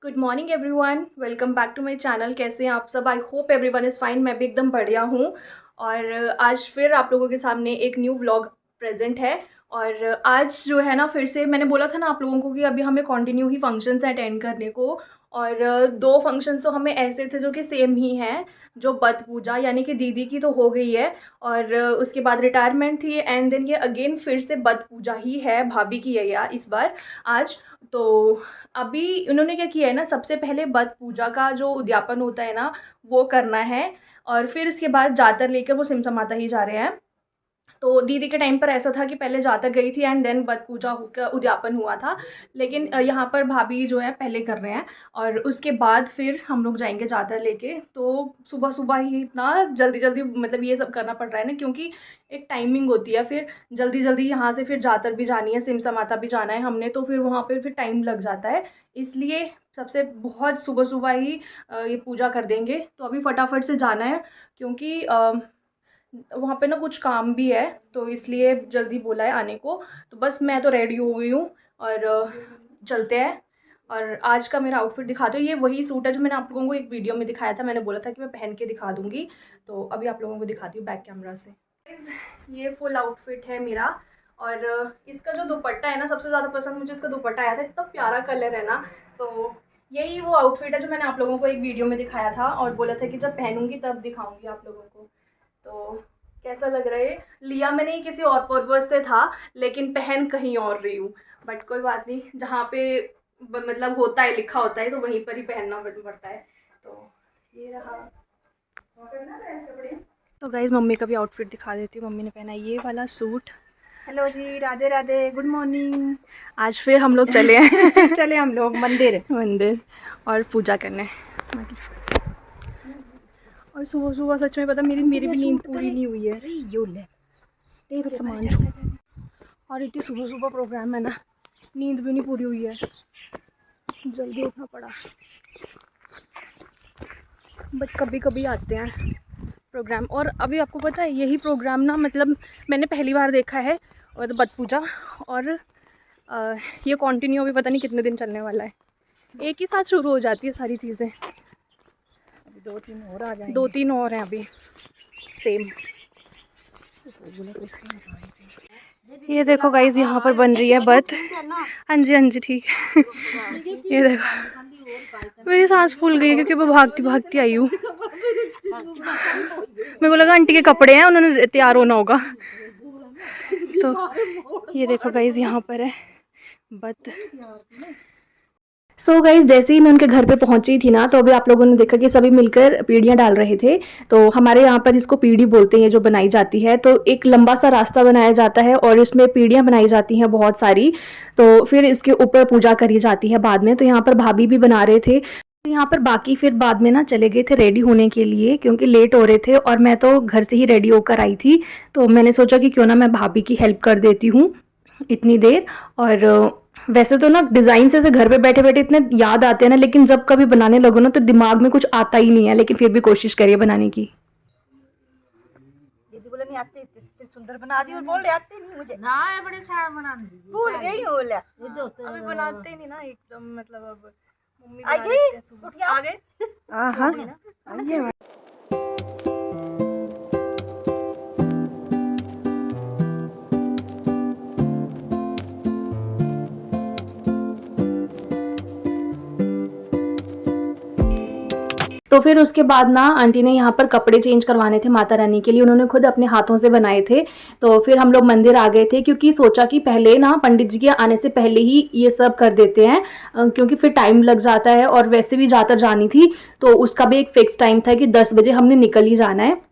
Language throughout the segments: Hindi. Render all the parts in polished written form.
Good morning everyone, welcome back to my channel. कैसे हैं आप सब? I hope everyone is fine. मैं भी एकदम बढ़िया हूँ। और आज फिर आप लोगों के सामने एक न्यू व्लॉग प्रेजेंट है। और आज जो है ना, फिर से मैंने बोला था ना आप लोगों को कि अभी हमें कंटिन्यू ही फंक्शंस अटेंड करने को। और दो फंक्शंस तो हमें ऐसे थे जो कि सेम ही हैं। जो बत पूजा यानी कि दीदी की तो हो गई है, और उसके बाद रिटायरमेंट थी, एंड देन ये अगेन फिर से बत पूजा ही है, भाभी की है यार इस बार आज। तो अभी उन्होंने क्या किया है ना, सबसे पहले बत पूजा का जो उद्यापन होता है ना, वो करना है। और फिर इसके बाद जातर लेकर वो सिमसमाता ही जा रहे हैं। तो दीदी के टाइम पर ऐसा था कि पहले जातर गई थी एंड देन बत पूजा का उद्यापन हुआ था। लेकिन यहाँ पर भाभी जो है पहले कर रहे हैं, और उसके बाद फिर हम लोग जाएंगे जातर लेके। तो सुबह सुबह ही इतना जल्दी जल्दी मतलब ये सब करना पड़ रहा है ना, क्योंकि एक टाइमिंग होती है। फिर जल्दी जल्दी यहाँ से फिर जातर भी जानी है, सिमसमाता भी जाना है हमने, तो फिर वहाँ पर फिर टाइम लग जाता है। इसलिए सबसे बहुत सुबह सुबह ही ये पूजा कर देंगे। तो अभी फटाफट से जाना है, क्योंकि वहाँ पे ना कुछ काम भी है, तो इसलिए जल्दी बोला है आने को। तो बस मैं तो रेडी हो गई हूँ, और चलते हैं। और आज का मेरा आउटफिट दिखाती हूँ। ये वही सूट है जो मैंने आप लोगों को एक वीडियो में दिखाया था। मैंने बोला था कि मैं पहन के दिखा दूँगी, तो अभी आप लोगों को दिखाती हूँ बैक कैमरा से। Guys, ये फुल आउटफिट है मेरा। और इसका जो दुपट्टा है ना, सबसे ज़्यादा पसंद मुझे इसका दुपट्टा आया था। इतना प्यारा कलर है ना। तो यही वो आउटफिट है जो मैंने आप लोगों को एक वीडियो में दिखाया था, और बोला था कि जब पहनूंगी तब दिखाऊंगी आप लोगों को। तो कैसा लग रहा है? लिया मैंने ही किसी और पर्पज़ से था, लेकिन पहन कहीं और रही हूँ। बट कोई बात नहीं, जहाँ पे मतलब होता है, लिखा होता है, तो वहीं पर ही पहनना पड़ता है। तो ये रहा। तो गाइज मम्मी का भी आउटफिट दिखा देती हूँ। मम्मी ने पहना ये वाला सूट। हेलो जी, राधे राधे, गुड मॉर्निंग। आज फिर हम लोग चले हैं फिर चले हम लोग मंदिर। मंदिर और पूजा करने। और सुबह सुबह सच में पता, मेरी मेरी भी नींद पूरी नहीं हुई है। फिर सामान छू, और इतनी सुबह सुबह प्रोग्राम है ना, नींद भी नहीं पूरी हुई है, जल्दी उठना पड़ा। बट कभी कभी आते हैं प्रोग्राम। और अभी आपको पता है, यही प्रोग्राम ना, मतलब मैंने पहली बार देखा है, और बत पूजा। और ये कंटिन्यू अभी पता नहीं कितने दिन चलने वाला है। एक ही साथ शुरू हो जाती है सारी चीज़ें। अभी दो तीन और आ जाएंगे। दो तीन और हैं अभी सेम। ये देखो गाइज, यहाँ पर बन रही है बत। हाँ जी हाँ जी, ठीक है। ये देखो, मेरी सांस फूल गई है क्योंकि मैं भागती भागती आई हूँ। मेरे को लगा आंटी के कपड़े हैं, उन्होंने तैयार होना होगा। तो ये देखो गाइज, यहाँ पर है बत। सो गाइज, जैसे ही मैं उनके घर पे पहुंची थी ना, तो अभी आप लोगों ने देखा कि सभी मिलकर पीढ़ियाँ डाल रहे थे। तो हमारे यहाँ पर इसको पीढ़ी बोलते हैं जो बनाई जाती है। तो एक लंबा सा रास्ता बनाया जाता है, और इसमें पीढ़ियाँ बनाई जाती हैं बहुत सारी। तो फिर इसके ऊपर पूजा करी जाती है बाद में। तो यहाँ पर भाभी भी बना रहे थे। तो यहाँ पर बाकी फिर बाद में ना चले गए थे रेडी होने के लिए, क्योंकि लेट हो रहे थे, और मैं तो घर से ही रेडी होकर आई थी। तो मैंने सोचा कि क्यों ना मैं भाभी की हेल्प कर देती हूँ इतनी देर। और वैसे तो ना डिज़ाइन से घर पे बैठे बैठे इतने याद आते हैं ना, लेकिन जब कभी बनाने लगो ना तो दिमाग में कुछ आता ही नहीं है। लेकिन फिर भी कोशिश करिए बनाने की। दीदी बोले नहीं आते, फिर सुंदर बना दी और बोल रहे आते नहीं मुझे ना, है बड़े सारे बना दी, भूल गई हो ले। अभी बनाते नहीं ना एकदम, मतलब अब मम्मी आ बना गई देते हैं सुबह। आ गए? हाँ हाँ। तो फिर उसके बाद ना आंटी ने यहाँ पर कपड़े चेंज करवाने थे माता रानी के लिए। उन्होंने खुद अपने हाथों से बनाए थे। तो फिर हम लोग मंदिर आ गए थे, क्योंकि सोचा कि पहले ना पंडित जी के आने से पहले ही ये सब कर देते हैं, क्योंकि फिर टाइम लग जाता है। और वैसे भी जाकर जानी थी, तो उसका भी एक फिक्स टाइम था कि 10 बजे हमने निकल ही जाना है।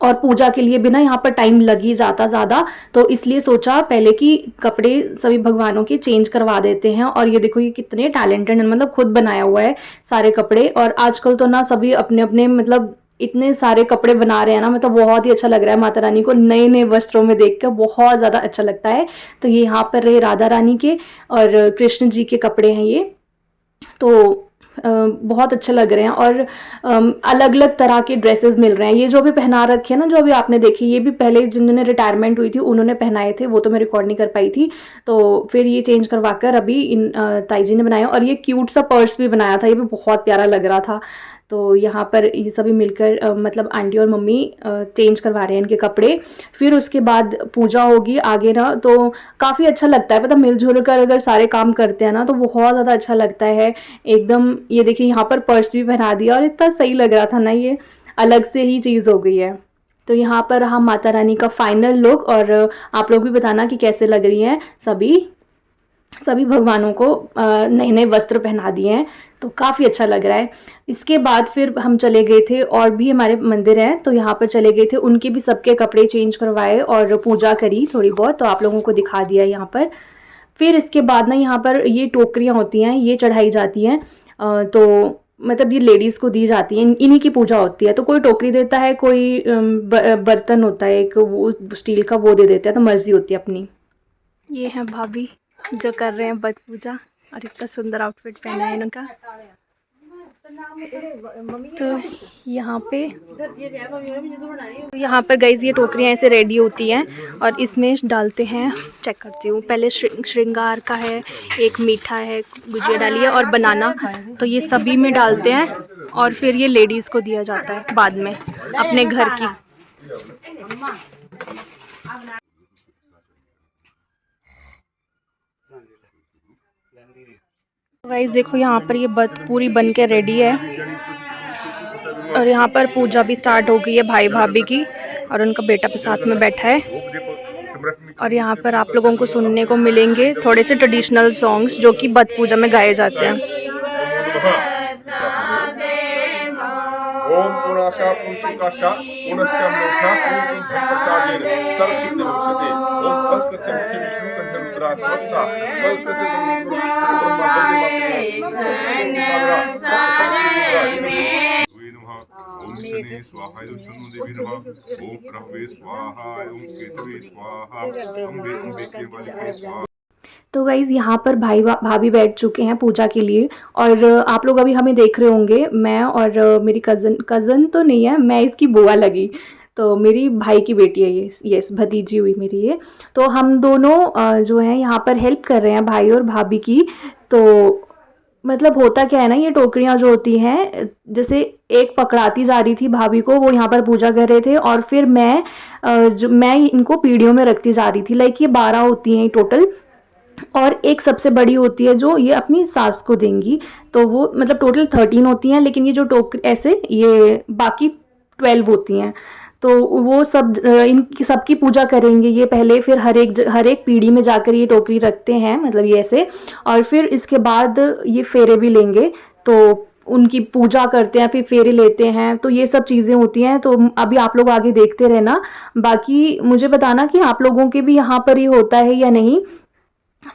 और पूजा के लिए भी ना यहाँ पर टाइम लग ही जाता ज़्यादा। तो इसलिए सोचा पहले कि कपड़े सभी भगवानों के चेंज करवा देते हैं। और ये देखो, ये कितने टैलेंटेड, मतलब खुद बनाया हुआ है सारे कपड़े। और आजकल तो ना सभी अपने अपने मतलब इतने सारे कपड़े बना रहे हैं ना, मतलब बहुत ही अच्छा लग रहा है। माता रानी को नए नए वस्त्रों में देख कर बहुत ज़्यादा अच्छा लगता है। तो ये यहाँ पर रहे राधा रानी के, और कृष्ण जी के कपड़े हैं ये। तो बहुत अच्छे लग रहे हैं और अलग अलग तरह के ड्रेसेस मिल रहे हैं। ये जो भी पहना रखे हैं ना, जो अभी आपने देखी, ये भी पहले जिन्होंने रिटायरमेंट हुई थी उन्होंने पहनाए थे, वो तो मैं रिकॉर्ड नहीं कर पाई थी। तो फिर ये चेंज करवा कर अभी इन ताई जी ने बनाया। और ये क्यूट सा पर्स भी बनाया था, ये भी बहुत प्यारा लग रहा था। तो यहाँ पर ये सभी मिलकर मतलब आंटी और मम्मी चेंज करवा रहे हैं इनके कपड़े। फिर उसके बाद पूजा होगी आगे ना, तो काफ़ी अच्छा लगता है, पता मिलजुल कर अगर सारे काम करते हैं ना तो बहुत ज़्यादा अच्छा लगता है एकदम। ये देखिए यहाँ पर पर्स भी पहना दिया और इतना सही लग रहा था ना, ये अलग से ही चीज़ हो गई है। तो यहाँ पर हम माता रानी का फाइनल लुक, और आप लोग भी बताना कि कैसे लग रही हैं। सभी भगवानों को नए नए वस्त्र पहना दिए हैं, तो काफ़ी अच्छा लग रहा है। इसके बाद फिर हम चले गए थे, और भी हमारे मंदिर हैं तो यहाँ पर चले गए थे, उनके भी सबके कपड़े चेंज करवाए और पूजा करी थोड़ी बहुत, तो आप लोगों को दिखा दिया यहाँ पर। फिर इसके बाद ना यहाँ पर ये टोकरियाँ होती हैं, ये चढ़ाई जाती हैं, तो मतलब ये लेडीज़ को दी जाती हैं, इन्हीं की पूजा होती है। तो कोई टोकरी देता है, कोई बर्तन होता है एक वो स्टील का, वो दे देते हैं, तो मर्जी होती है अपनी। ये है भाभी जो कर रहे हैं व्रत पूजा, और इतना सुंदर आउटफिट पहना है इनका। तो यहाँ पर गाइस ये टोकरियाँ ऐसे रेडी होती हैं और इसमें डालते हैं, चेक करती हूँ पहले, श्रृंगार का है, एक मीठा है, गुजिया डाली है और बनाना, तो ये सभी में डालते हैं और फिर ये लेडीज़ को दिया जाता है बाद में अपने घर की। गाइस देखो यहाँ पर ये व्रत पूरी बन के रेडी है, और यहाँ पर पूजा भी स्टार्ट हो गई है भाई भाभी की, और उनका बेटा भी साथ में बैठा है। और यहाँ पर आप लोगों को सुनने को मिलेंगे थोड़े से ट्रेडिशनल सॉन्ग्स जो कि व्रत पूजा में गाए जाते हैं। ओम पुराशा पुरुषकाशा पुनश्च मोक्षा पूर्वं प्रसादेन सर्वसिद्धि भविष्यति। ओम कलशस्य मुख्य विष्णु कंठ रुद्रा सहस्रा कलशस्य ब्रह्मा ओम शनि स्वाहा ओम शनु देवी नमः ओम प्रभवे स्वाहा ओम केतवे स्वाहा ओम बेके वाले स्वाहा। तो गाइज़ यहाँ पर भाई भाभी बैठ चुके हैं पूजा के लिए, और आप लोग अभी हमें देख रहे होंगे, मैं और मेरी कज़न तो नहीं है, मैं इसकी बुआ लगी, तो मेरी भाई की बेटी है ये, यस भतीजी हुई मेरी ये। तो हम दोनों जो हैं यहाँ पर हेल्प कर रहे हैं भाई और भाभी की। तो मतलब होता क्या है ना, ये टोकरियाँ जो होती हैं, जैसे एक पकड़ाती जा रही थी भाभी को, वो यहाँ पर पूजा कर रहे थे, और फिर मैं इनको पीढ़ियों में रखती जा रही थी। लाइक ये 12 होती हैं टोटल, और एक सबसे बड़ी होती है जो ये अपनी सास को देंगी, तो वो मतलब टोटल 13 होती हैं, लेकिन ये जो टोकरी ऐसे ये बाकी 12 होती हैं। तो वो सब इनकी सबकी पूजा करेंगे ये पहले, फिर हर एक पीढ़ी में जाकर ये टोकरी रखते हैं, मतलब ये ऐसे, और फिर इसके बाद ये फेरे भी लेंगे, तो उनकी पूजा करते हैं, फिर फेरे लेते हैं, तो ये सब चीज़ें होती हैं। तो अभी आप लोग आगे देखते रहना, बाकी मुझे बताना कि आप लोगों के भी यहाँ पर ये होता है या नहीं।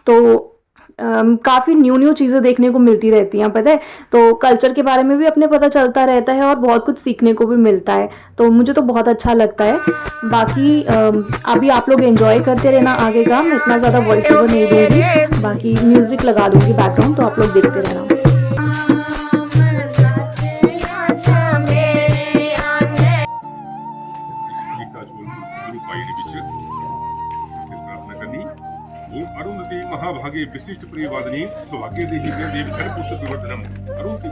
तो काफ़ी न्यू चीज़ें देखने को मिलती रहती हैं, पता है, तो कल्चर के बारे में भी अपने पता चलता रहता है और बहुत कुछ सीखने को भी मिलता है, तो मुझे तो बहुत अच्छा लगता है। बाकी अभी आप लोग एंजॉय करते रहना आगे का, मैं इतना ज़्यादा वॉइस ओवर नहीं दूँगी, बाकी म्यूज़िक लगा दूँगी बैकग्राउंड, तो आप लोग देखते रहना। अरुंधति महाभागे विशिष्ट प्रियवादिनी सौभाग्य देहि देवी पुत्र विवर्धनम। अरुंधति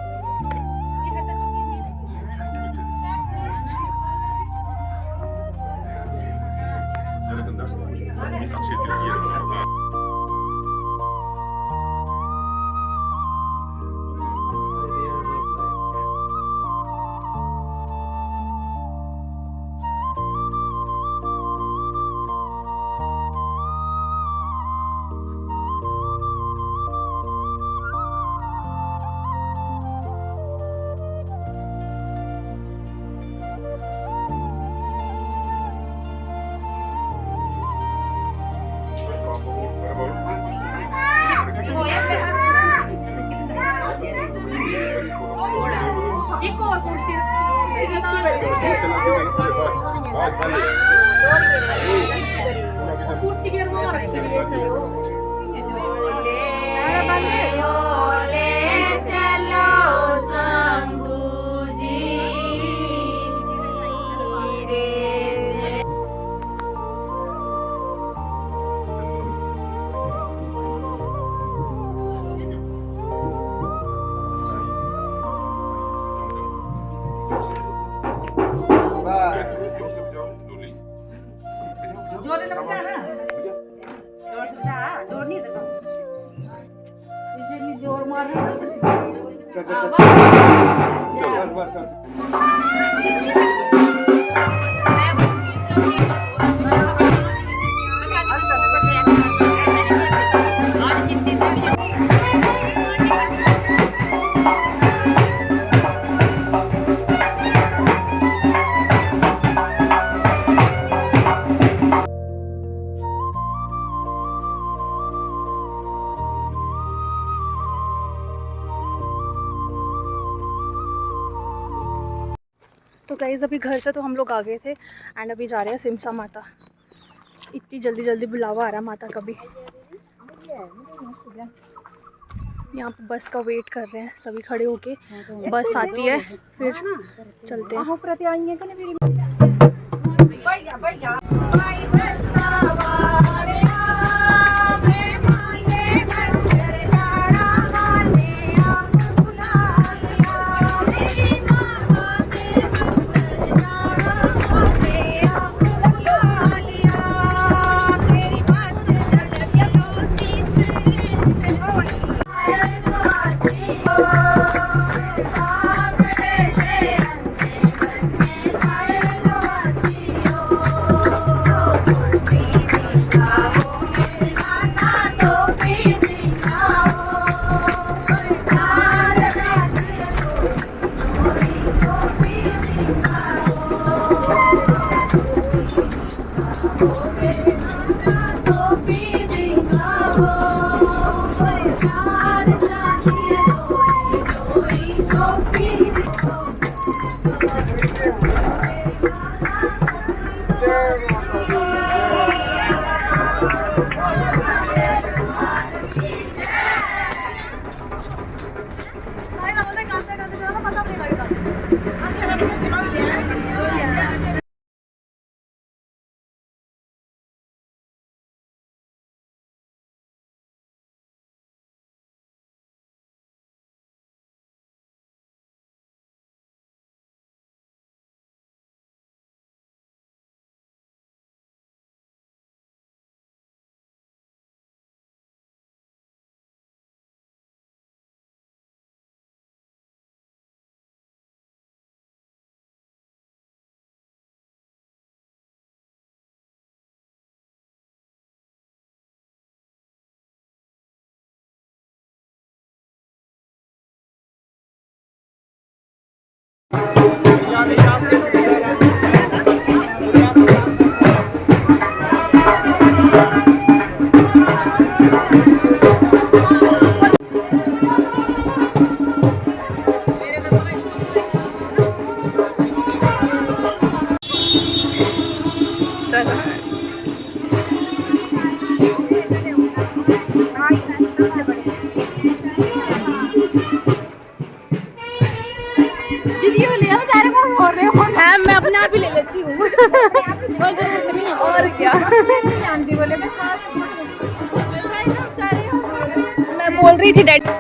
चलो तो गाइस अभी घर से तो हम लोग आ गए थे एंड अभी जा रहे हैं सिमसा माता। इतनी जल्दी जल्दी बुलावा आ रहा माता का भी। यहाँ पे बस का वेट कर रहे हैं सभी खड़े होके, बस आती है फिर चलते हैं। मैं अपने आप ही ले लेती हूँ। और क्या मैं बोल रही थी डैडी।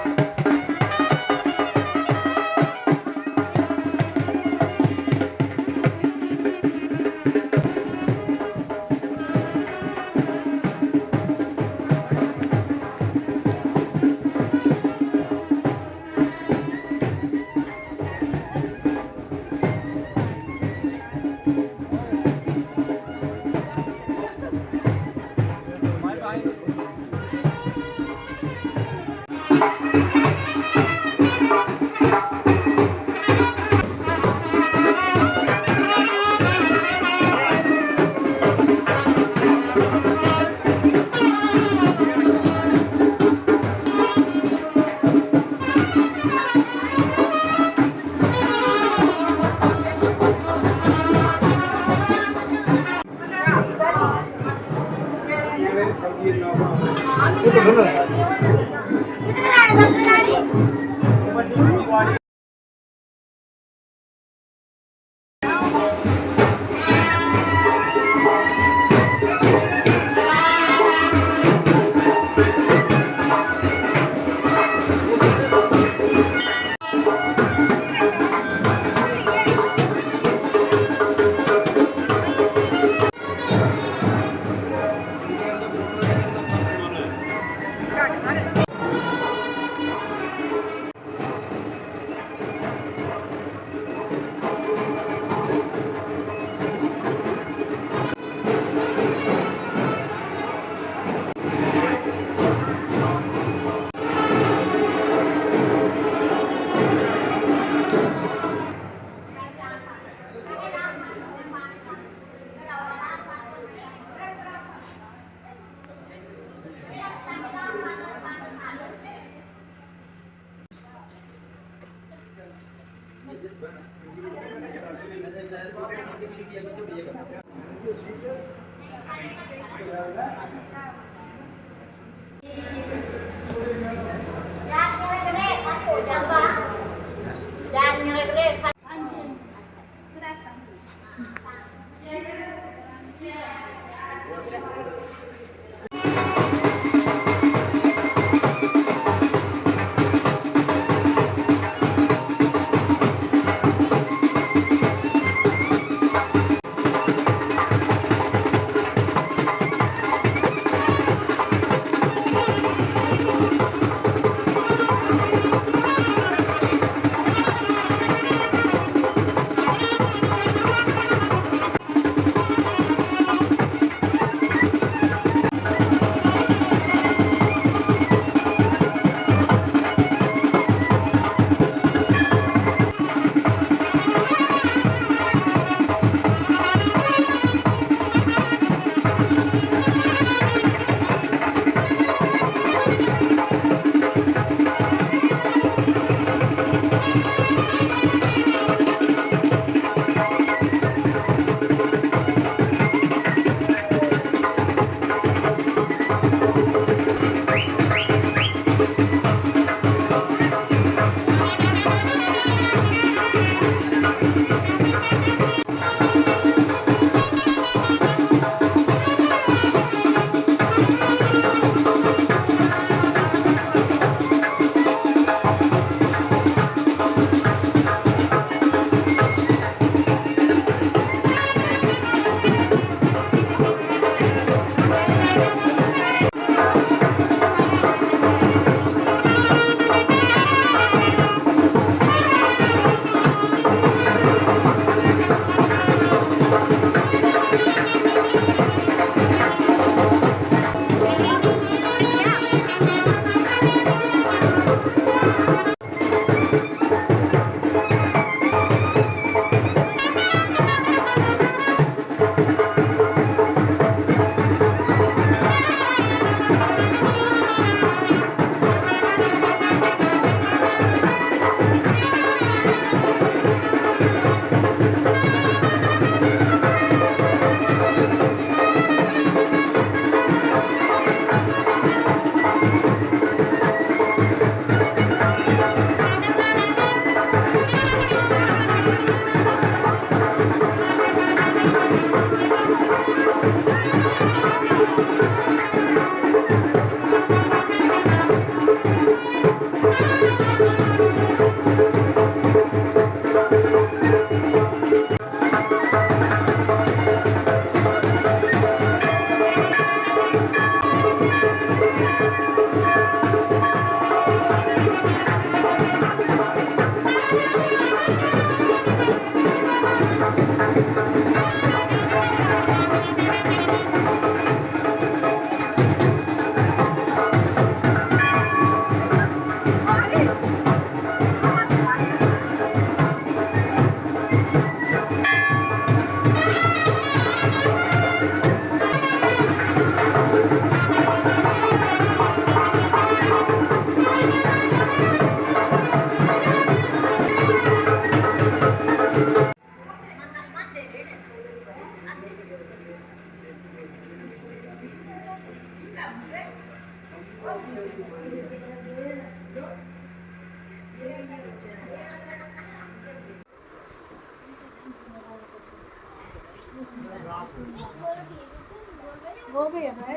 हो गया है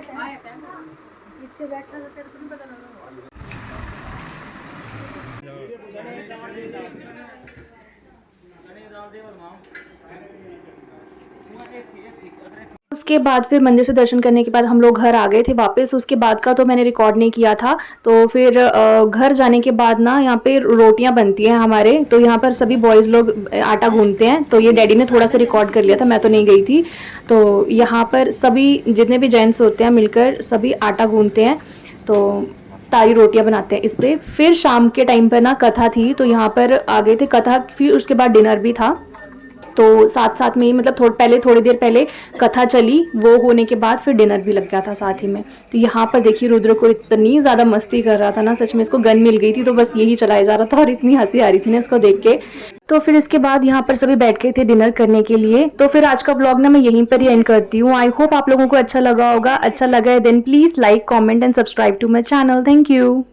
पीछे बैठा तो तेरे को नहीं पता लगा। उसके बाद फिर मंदिर से दर्शन करने के बाद हम लोग घर आ गए थे वापस। उसके बाद का तो मैंने रिकॉर्ड नहीं किया था। तो फिर घर जाने के बाद ना यहाँ पे रोटियां बनती हैं हमारे, तो यहाँ पर सभी बॉयज़ लोग आटा गूंथते हैं। तो ये डैडी ने थोड़ा सा रिकॉर्ड कर लिया था, मैं तो नहीं गई थी। तो यहाँ पर सभी जितने भी जेंट्स होते हैं मिलकर सभी आटा गूंथते हैं, तो तारी रोटियां बनाते हैं इससे। फिर शाम के टाइम पर ना कथा थी, तो यहाँ पर आ गए थे कथा, फिर उसके बाद डिनर भी था। तो साथ साथ में ही मतलब थोड़ी देर पहले कथा चली, वो होने के बाद फिर डिनर भी लग गया था साथ ही में। तो यहाँ पर देखिए रुद्र को इतनी ज़्यादा मस्ती कर रहा था ना, सच में इसको गन मिल गई थी तो बस यही चलाया जा रहा था और इतनी हंसी आ रही थी ना इसको देख के। तो फिर इसके बाद यहाँ पर सभी बैठ गए थे डिनर करने के लिए। तो फिर आज का ब्लॉग ना मैं यहीं पर ही एंड करती हूँ। आई होप आप लोगों को अच्छा लगा होगा। अच्छा लगा है then please like, comment and subscribe to my channel. Thank you.